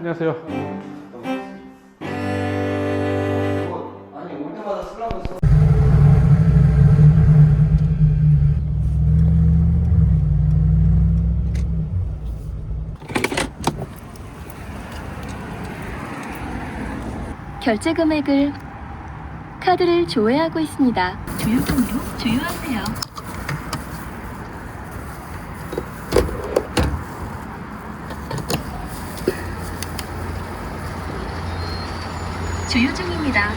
안녕하세요. 아니 올 때마다 쓰려고 써. 결제 금액을 카드를 조회하고 있습니다. 조율금으로 조율하세요. 조율 중입니다.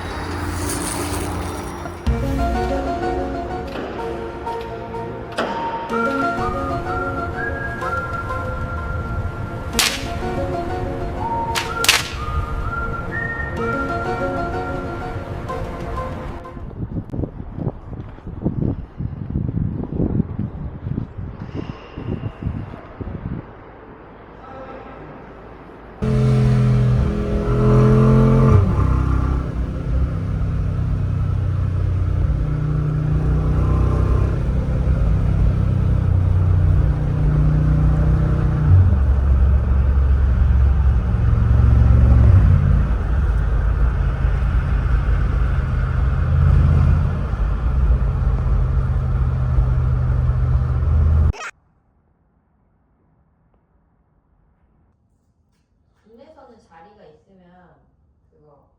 군에서는 자리가 있으면 그거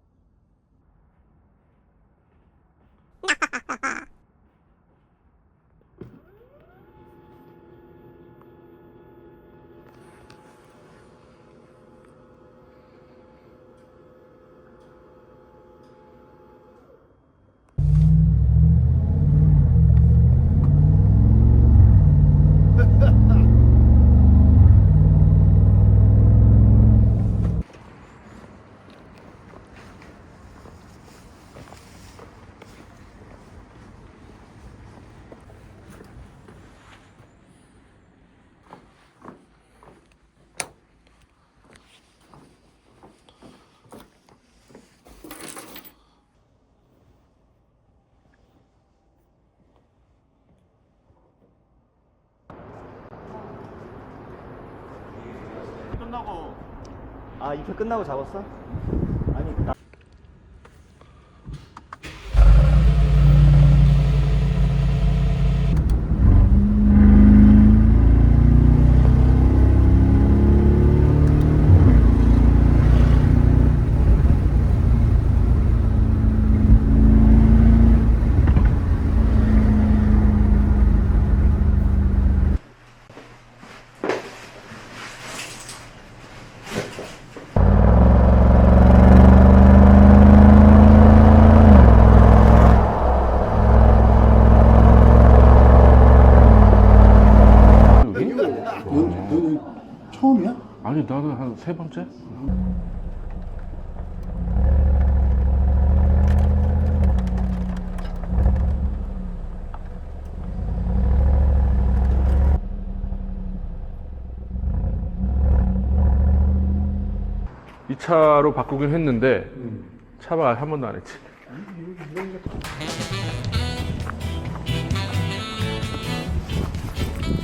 끝나고 아 입회 끝나고 잡았어? 아니 나... 여기? 처음이야? 아니 나는 한 세 번째? 이 차로 바꾸긴 했는데 차박 한 번도 안 했지.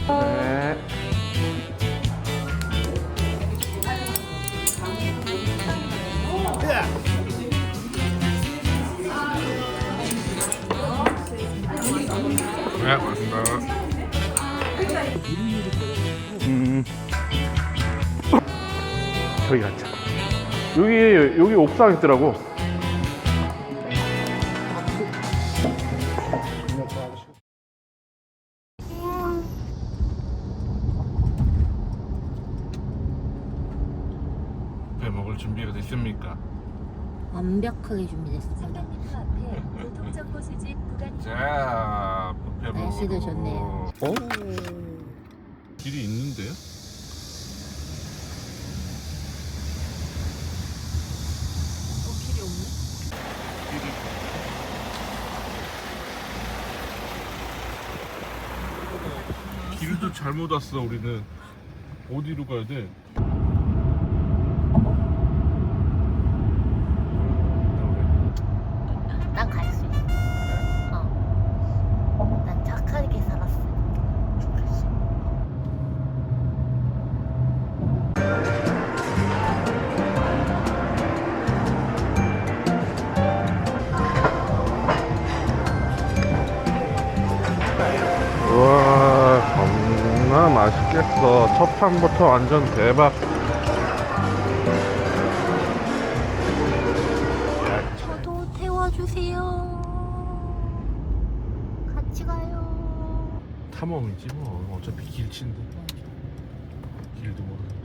네. 네, 맞습니다. 저기 갔자. 여기 옥상 있더라고. 배 먹을 준비가 됐습니까? 완벽하게 준비됐습니다. 선배님 앞에 교통정보 수집 구간이 자, 뷔페 먹으러. 날씨도 좋네요. 길이 있는데요? 길이 없네. 길도 잘못 왔어. 우리는 어디로 가야 돼? 난 갈 수 있어. 난 착하게 살았어. 좋겠어. 겁나 맛있겠어. 첫 판부터 완전 대박. 저도 태워주세요. 같이 가요. 탐험이지 뭐. 어차피 길친데. 길도 모르는데.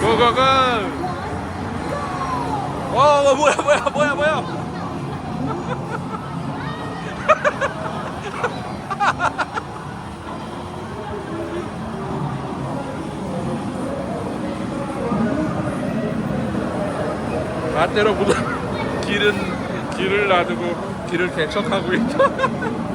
고고고! 뭐야! 나대로 길을 놔두고 길을 개척하고 있다.